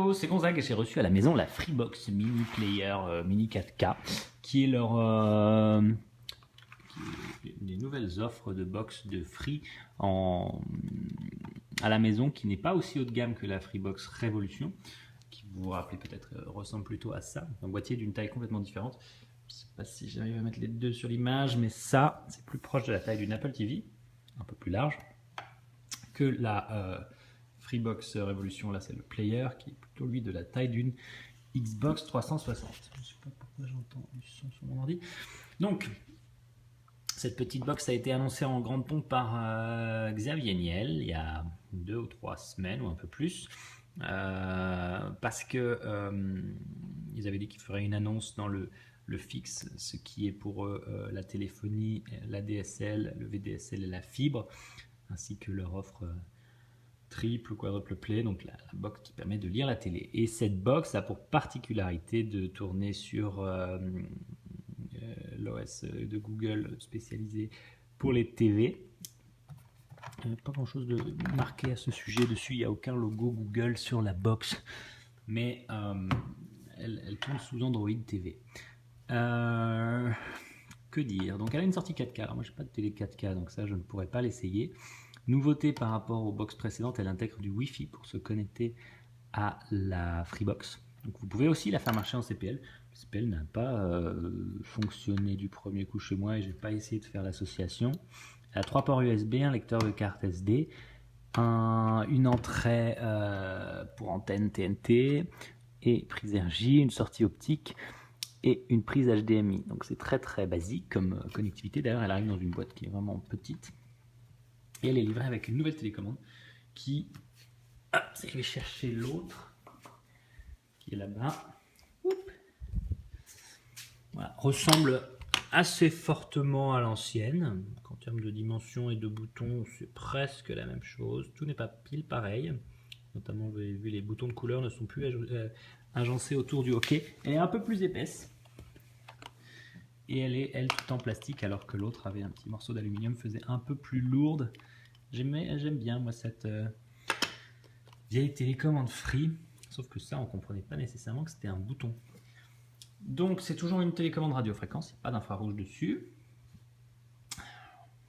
Hello, c'est Gonzague et j'ai reçu à la maison la Freebox Mini Player Mini 4K qui est leur des nouvelles offres de box de Free à la maison qui n'est pas aussi haut de gamme que la Freebox Révolution, qui vous vous rappelez peut-être ressemble plutôt à ça, un boîtier d'une taille complètement différente. Je ne sais pas si j'arrive à mettre les deux sur l'image, mais ça c'est plus proche de la taille d'une Apple TV, un peu plus large que la Freebox Révolution. Là c'est le player qui est plutôt lui de la taille d'une Xbox 360. Je ne sais pas pourquoi j'entends du son sur mon ordi. Donc cette petite box a été annoncée en grande pompe par Xavier Niel il y a 2 ou 3 semaines ou un peu plus, parce que ils avaient dit qu'ils feraient une annonce dans le fixe, ce qui est pour eux la téléphonie, la DSL, le VDSL et la fibre, ainsi que leur offre triple ou quadruple play, donc la box qui permet de lire la télé. Et cette box a pour particularité de tourner sur l'OS de Google spécialisé pour les TV. Pas grand chose de marqué à ce sujet dessus, il n'y a aucun logo Google sur la box, mais elle tourne sous Android TV. Que dire? Donc elle a une sortie 4K. Alors moi j'ai pas de télé 4K, donc ça je ne pourrais pas l'essayer. Nouveauté par rapport aux box précédentes, elle intègre du Wi-Fi pour se connecter à la Freebox. Donc vous pouvez aussi la faire marcher en CPL. Le CPL n'a pas fonctionné du premier coup chez moi et j'ai pas essayé de faire l'association. Elle a 3 ports USB, un lecteur de carte SD, une entrée pour antenne TNT et prise RJ, une sortie optique et une prise HDMI. Donc c'est très très basique comme connectivité. D'ailleurs elle arrive dans une boîte qui est vraiment petite. Et elle est livrée avec une nouvelle télécommande qui... Ah, je vais chercher l'autre qui est là-bas. Voilà, ressemble assez fortement à l'ancienne. En termes de dimension et de boutons, c'est presque la même chose. Tout n'est pas pile pareil. Notamment, vous avez vu, les boutons de couleur ne sont plus agencés autour du hockey. Elle est un peu plus épaisse. Et elle est, elle, tout en plastique, alors que l'autre avait un petit morceau d'aluminium, faisait un peu plus lourde. J'aime bien, moi, cette vieille télécommande Free. Sauf que ça, on ne comprenait pas nécessairement que c'était un bouton. Donc, c'est toujours une télécommande radiofréquence, il n'y a pas d'infrarouge dessus.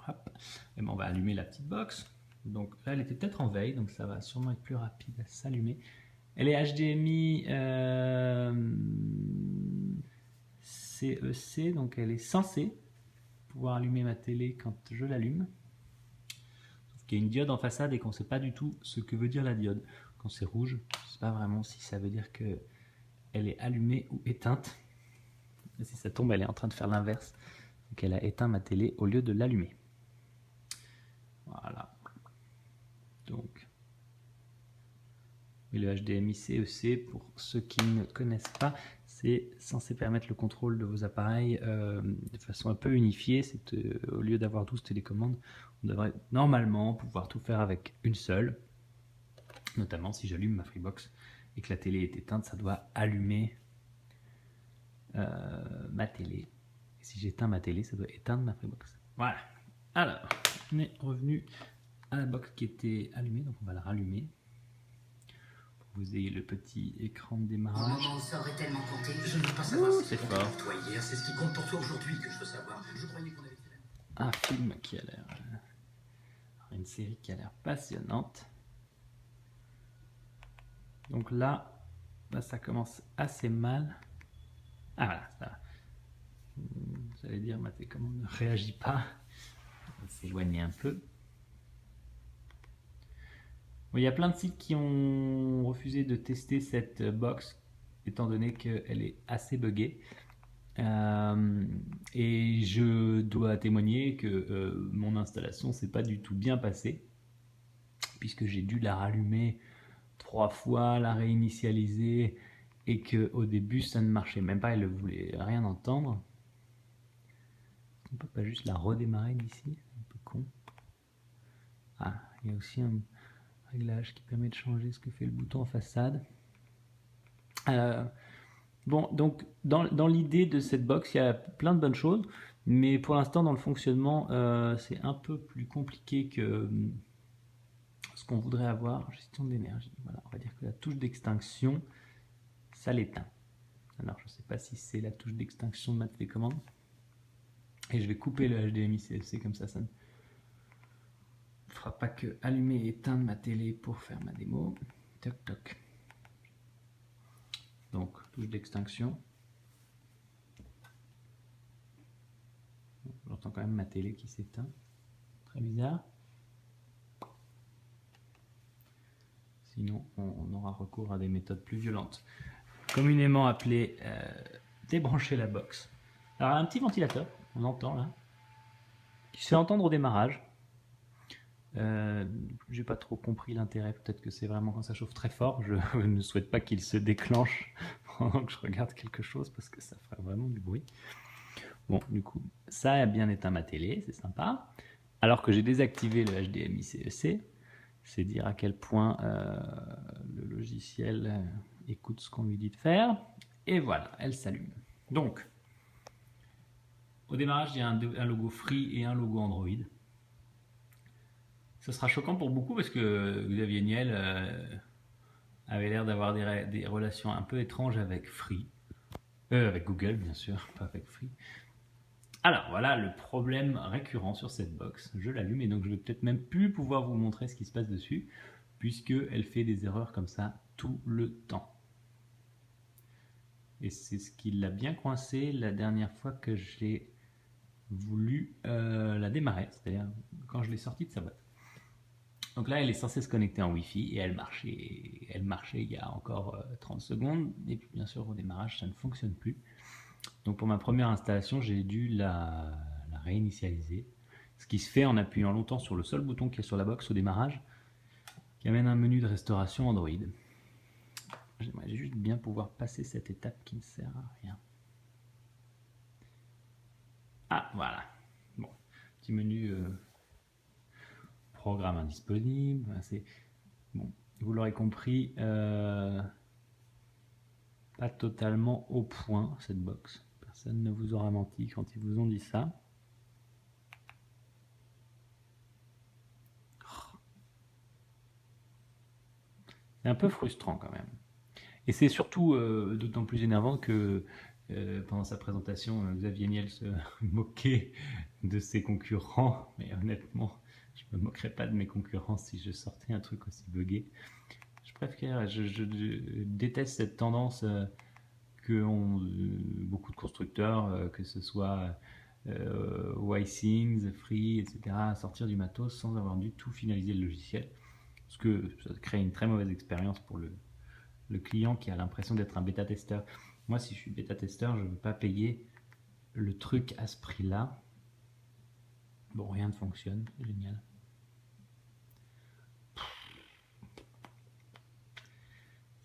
Hop. Et ben, on va allumer la petite box. Donc là, elle était peut-être en veille, donc ça va sûrement être plus rapide à s'allumer. Elle est HDMI CEC, donc elle est censée pouvoir allumer ma télé quand je l'allume. Sauf qu'il y a une diode en façade et qu'on ne sait pas du tout ce que veut dire la diode. Quand c'est rouge, je ne sais pas vraiment si ça veut dire que elle est allumée ou éteinte. Et si ça tombe, elle est en train de faire l'inverse. Donc elle a éteint ma télé au lieu de l'allumer. Voilà. Donc, et le HDMI CEC, pour ceux qui ne connaissent pas, c'est censé permettre le contrôle de vos appareils de façon un peu unifiée. Au lieu d'avoir 12 télécommandes, on devrait normalement pouvoir tout faire avec une seule. Notamment si j'allume ma Freebox et que la télé est éteinte, ça doit allumer ma télé. Et si j'éteins ma télé, ça doit éteindre ma Freebox. Voilà. Alors, on est revenu à la box qui était allumée, donc on va la rallumer. Pour que vous ayez le petit écran de démarrage. Au moment où ça aurait tellement compté, je ne veux pas savoir c'est fort. Pour toi hier, c'est ce qui compte pour toi aujourd'hui que je veux savoir. Je croyais qu'on avait fait un film qui a l'air... une série qui a l'air passionnante. Donc là, ça commence assez mal. Ah voilà, ça. J'allais dire, ma télécommande ne réagit pas. On va s'éloigner un peu. Bon, il y a plein de sites qui ont refusé de tester cette box, étant donné qu'elle est assez buggée. Et je dois témoigner que mon installation s'est pas du tout bien passée, puisque j'ai dû la rallumer 3 fois, la réinitialiser, et qu'au début ça ne marchait même pas, elle ne voulait rien entendre. On peut pas juste la redémarrer d'ici, un peu con. Ah, il y a aussi un réglage qui permet de changer ce que fait le bouton en façade. Bon, donc dans l'idée de cette box, il y a plein de bonnes choses, mais pour l'instant dans le fonctionnement, c'est un peu plus compliqué que ce qu'on voudrait avoir, gestion de l'énergie. Voilà, on va dire que la touche d'extinction, ça l'éteint. Alors, je ne sais pas si c'est la touche d'extinction de ma télécommande. Et je vais couper le HDMI CLC, comme ça ne fera pas que allumer et éteindre ma télé pour faire ma démo. Toc toc. Donc, touche d'extinction. J'entends quand même ma télé qui s'éteint. Très bizarre. Sinon, on aura recours à des méthodes plus violentes. Communément appelées débrancher la box. Alors, un petit ventilateur, on entend là, qui se fait entendre au démarrage. J'ai pas trop compris l'intérêt. Peut-être que c'est vraiment quand ça chauffe très fort. Je ne souhaite pas qu'il se déclenche pendant que je regarde quelque chose parce que ça ferait vraiment du bruit. Bon, du coup, ça a bien éteint ma télé, c'est sympa. Alors que j'ai désactivé le HDMI CEC, c'est dire à quel point le logiciel écoute ce qu'on lui dit de faire. Et voilà, elle s'allume. Donc, au démarrage, il y a un logo Free et un logo Android. Ce sera choquant pour beaucoup parce que Xavier Niel avait l'air d'avoir des relations un peu étranges avec Free. Avec Google, bien sûr, pas avec Free. Alors, voilà le problème récurrent sur cette box. Je l'allume et donc je vais peut-être même plus pouvoir vous montrer ce qui se passe dessus puisqu'elle fait des erreurs comme ça tout le temps. Et c'est ce qui l'a bien coincé la dernière fois que j'ai voulu la démarrer, c'est-à-dire quand je l'ai sortie de sa boîte. Donc là, elle est censée se connecter en Wi-Fi et elle marchait il y a encore 30 secondes. Et puis bien sûr, au démarrage, ça ne fonctionne plus. Donc pour ma première installation, j'ai dû la réinitialiser. Ce qui se fait en appuyant longtemps sur le seul bouton qui est sur la box au démarrage, qui amène un menu de restauration Android. J'aimerais juste bien pouvoir passer cette étape qui ne sert à rien. Ah, voilà. Bon, petit menu programme indisponible. Bon, vous l'aurez compris, pas totalement au point cette box. Personne ne vous aura menti quand ils vous ont dit ça. C'est un peu frustrant quand même. Et c'est surtout d'autant plus énervant que pendant sa présentation, Xavier Niel se moquait de ses concurrents. Mais honnêtement, je ne me moquerais pas de mes concurrents si je sortais un truc aussi buggé. Je déteste cette tendance que ont beaucoup de constructeurs, que ce soit Withings, Free, etc., à sortir du matos sans avoir du tout finalisé le logiciel. Parce que ça crée une très mauvaise expérience pour le client qui a l'impression d'être un bêta-testeur. Moi, si je suis bêta-testeur, je ne veux pas payer le truc à ce prix-là. Bon, rien ne fonctionne, c'est génial.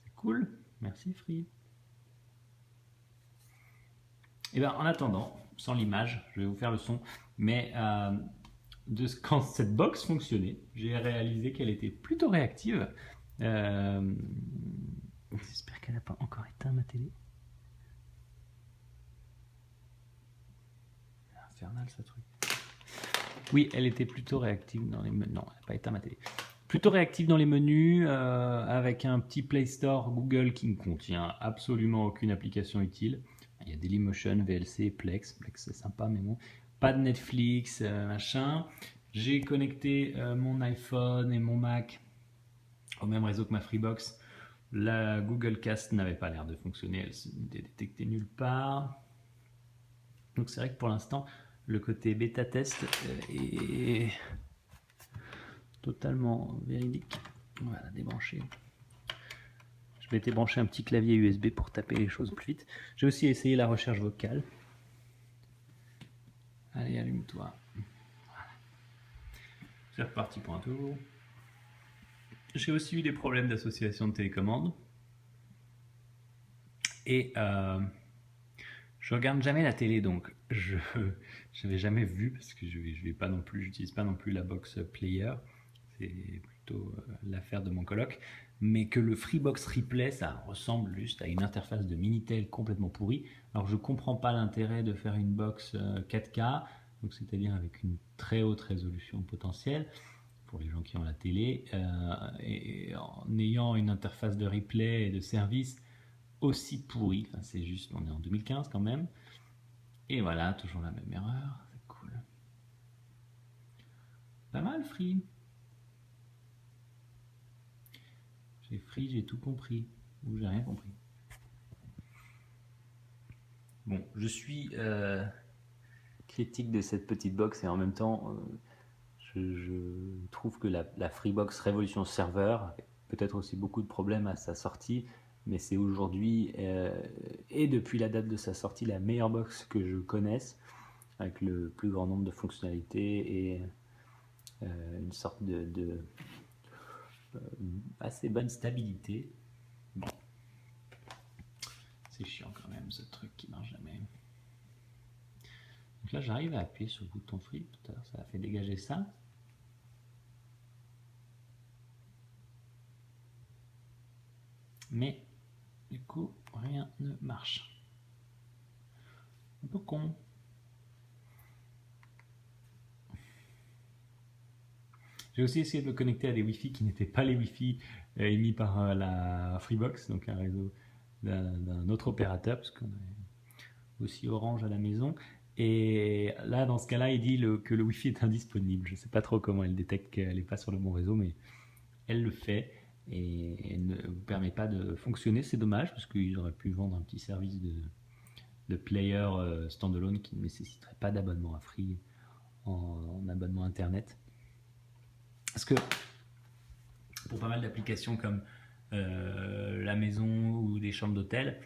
C'est cool, merci Free. Et bien, en attendant, sans l'image, je vais vous faire le son, mais quand cette box fonctionnait, j'ai réalisé qu'elle était plutôt réactive. J'espère qu'elle n'a pas encore éteint ma télé. C'est infernal ce truc. Oui, elle était plutôt réactive dans les menus. Non, elle n'a pas éteint ma télé. Plutôt réactive dans les menus, avec un petit Play Store Google qui ne contient absolument aucune application utile. Il y a Dailymotion, VLC, Plex. Plex c'est sympa, mais bon. Pas de Netflix, machin. J'ai connecté mon iPhone et mon Mac au même réseau que ma Freebox. La Google Cast n'avait pas l'air de fonctionner, elle se détectait nulle part. Donc c'est vrai que pour l'instant, le côté bêta-test est totalement véridique. Voilà, débrancher. Je vais débrancher un petit clavier USB pour taper les choses plus vite. J'ai aussi essayé la recherche vocale. Allez, allume-toi. Voilà. C'est reparti pour un tour. J'ai aussi eu des problèmes d'association de télécommande. Et je regarde jamais la télé, donc je n'avais jamais vu, parce que j'utilise pas non plus la box player. C'est plutôt l'affaire de mon coloc. Mais que le Freebox Replay, ça ressemble juste à une interface de Minitel complètement pourrie. Alors je comprends pas l'intérêt de faire une box 4K, donc c'est-à-dire avec une très haute résolution potentielle, pour les gens qui ont la télé, et en ayant une interface de replay et de service aussi pourrie. Enfin, c'est juste, on est en 2015 quand même. Et voilà, toujours la même erreur. C'est cool. Pas mal, Free. J'ai tout compris. Ou j'ai rien compris. Bon, je suis critique de cette petite box et en même temps, je trouve que la Freebox Révolution Server a peut-être aussi beaucoup de problèmes à sa sortie, mais c'est aujourd'hui et depuis la date de sa sortie la meilleure box que je connaisse, avec le plus grand nombre de fonctionnalités et une sorte de assez bonne stabilité. Bon. C'est chiant quand même ce truc qui marche jamais. Donc là j'arrive à appuyer sur le bouton Free, tout à l'heure ça a fait dégager ça. Mais du coup rien ne marche. Un peu con. J'ai aussi essayé de me connecter à des Wi-Fi qui n'étaient pas les Wi-Fi émis par la Freebox, donc un réseau d'un autre opérateur, parce qu'on a aussi Orange à la maison. Et là, dans ce cas-là, il dit que le Wi-Fi est indisponible. Je ne sais pas trop comment elle détecte qu'elle n'est pas sur le bon réseau, mais elle le fait et elle ne vous permet pas de fonctionner. C'est dommage, parce qu'ils auraient pu vendre un petit service de player standalone qui ne nécessiterait pas d'abonnement à Free en abonnement Internet. Parce que pour pas mal d'applications comme la maison ou des chambres d'hôtel,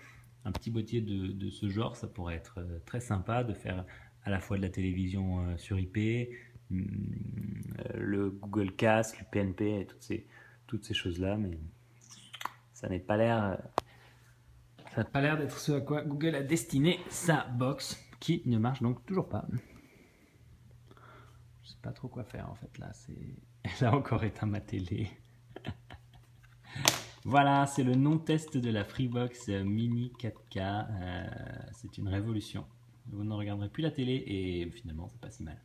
un petit boîtier de ce genre, ça pourrait être très sympa de faire à la fois de la télévision sur IP, le Google Cast, le PNP, et toutes ces choses-là, mais ça n'a pas l'air d'être ce à quoi Google a destiné sa box, qui ne marche donc toujours pas. Je sais pas trop quoi faire en fait là, elle a encore éteint ma télé. Voilà, c'est le non-test de la Freebox Mini 4K. C'est une révolution. Vous ne regarderez plus la télé et finalement, c'est pas si mal.